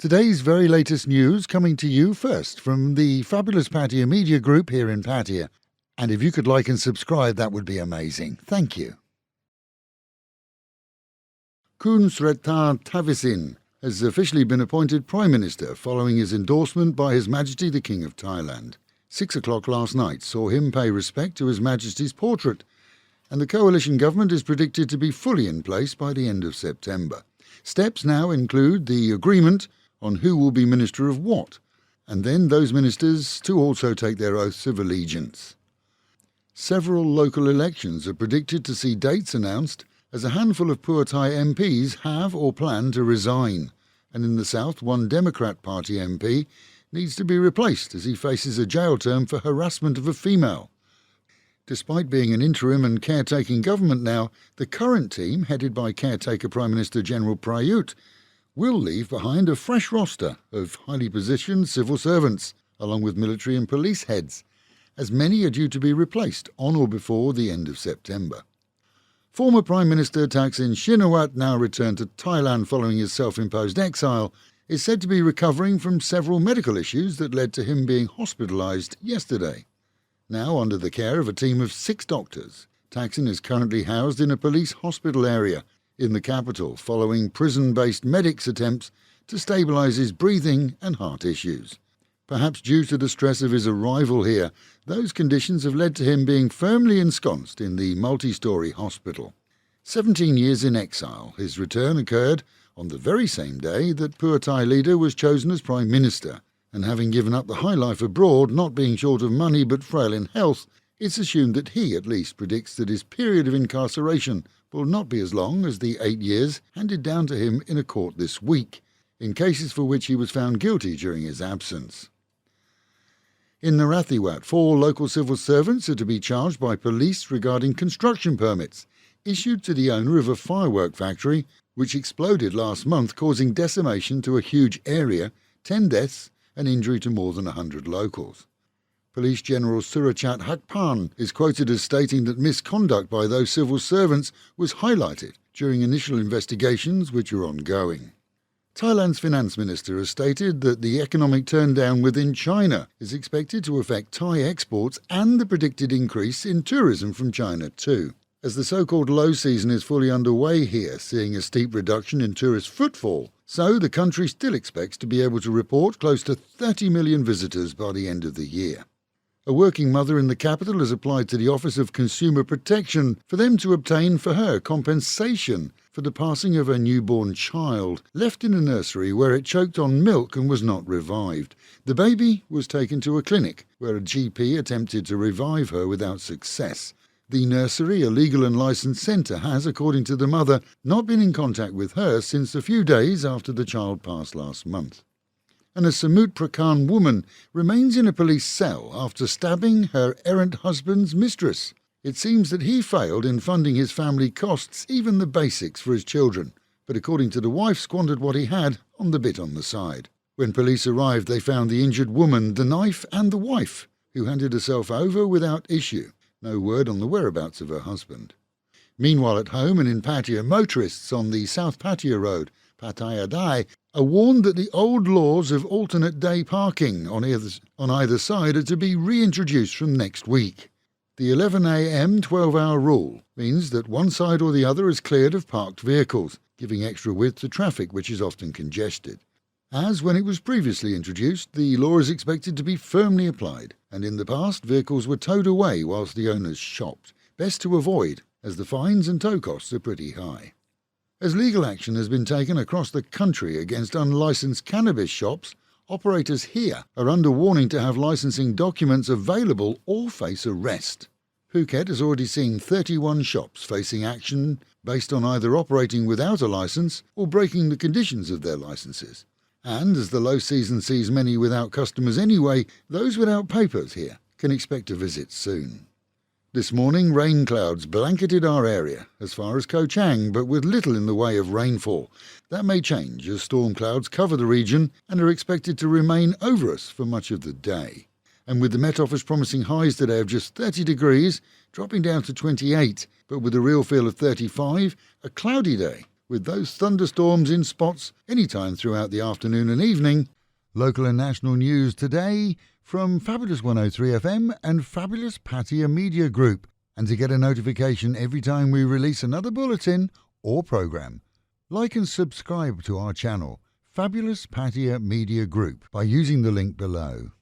Today's very latest news coming to you first from the fabulous Pattaya Media Group here in Pattaya. And if you could like and subscribe, that would be amazing. Thank you. Srettha Thavisin has officially been appointed Prime Minister following his endorsement by His Majesty the King of Thailand. 6 o'clock last night saw him pay respect to His Majesty's portrait, and the coalition government is predicted to be fully in place by the end of September. Steps now include the agreement on who will be Minister of what, and then those ministers to also take their oaths of allegiance. Several local elections are predicted to see dates announced, as a handful of Pattaya Tai MPs have or plan to resign, and in the south one Democrat Party MP needs to be replaced as he faces a jail term for harassment of a female. Despite being an interim and caretaking government now, the current team, headed by caretaker Prime Minister General Prayut, will leave behind a fresh roster of highly positioned civil servants, along with military and police heads, as many are due to be replaced on or before the end of September. Former Prime Minister Thaksin Shinawatra, now returned to Thailand following his self-imposed exile, is said to be recovering from several medical issues that led to him being hospitalised yesterday. Now under the care of a team of 6 doctors, Thaksin is currently housed in a police hospital area in the capital following prison-based medics' attempts to stabilise his breathing and heart issues. Perhaps due to the stress of his arrival here, those conditions have led to him being firmly ensconced in the multi-storey hospital. 17 years in exile, his return occurred on the very same day that Pattaya Tai leader was chosen as Prime Minister, and having given up the high life abroad, not being short of money but frail in health, it's assumed that he at least predicts that his period of incarceration will not be as long as the 8 years handed down to him in a court this week, in cases for which he was found guilty during his absence. In Narathiwat, 4 local civil servants are to be charged by police regarding construction permits issued to the owner of a firework factory which exploded last month, causing decimation to a huge area, 10 deaths and injury to more than 100 locals. Police General Surachat Hakpan is quoted as stating that misconduct by those civil servants was highlighted during initial investigations which are ongoing. Thailand's finance minister has stated that the economic turndown within China is expected to affect Thai exports and the predicted increase in tourism from China too, as the so-called low season is fully underway here, seeing a steep reduction in tourist footfall. So the country still expects to be able to report close to 30 million visitors by the end of the year. A working mother in the capital has applied to the Office of Consumer Protection for them to obtain for her compensation for the passing of her newborn child, left in a nursery where it choked on milk and was not revived. The baby was taken to a clinic where a GP attempted to revive her without success. The nursery, a legal and licensed centre, has, according to the mother, not been in contact with her since a few days after the child passed last month. And a Samut Prakan woman remains in a police cell after stabbing her errant husband's mistress. It seems that he failed in funding his family costs, even the basics for his children, but according to the wife, squandered what he had on the bit on the side. When police arrived, they found the injured woman, the knife and the wife, who handed herself over without issue. No word on the whereabouts of her husband. Meanwhile at home and in Pattaya, motorists on the South Pattaya Road, Pattaya Tai, are warned that the old laws of alternate day parking on either side are to be reintroduced from next week. The 11 a.m. 12-hour rule means that one side or the other is cleared of parked vehicles, giving extra width to traffic which is often congested. As when it was previously introduced, the law is expected to be firmly applied, and in the past vehicles were towed away whilst the owners shopped, best to avoid as the fines and tow costs are pretty high. As legal action has been taken across the country against unlicensed cannabis shops, operators here are under warning to have licensing documents available or face arrest. Phuket has already seen 31 shops facing action based on either operating without a licence or breaking the conditions of their licences. And as the low season sees many without customers anyway, those without papers here can expect a visit soon. This morning, rain clouds blanketed our area as far as Koh Chang, but with little in the way of rainfall. That may change as storm clouds cover the region and are expected to remain over us for much of the day. And with the Met Office promising highs today of just 30 degrees, dropping down to 28, but with a real feel of 35, a cloudy day with those thunderstorms in spots anytime throughout the afternoon and evening. Local and national news today from Fabulous 103 FM and Fabulous Pattaya Media Group. And to get a notification every time we release another bulletin or programme, like and subscribe to our channel, Fabulous Pattaya Media Group, by using the link below.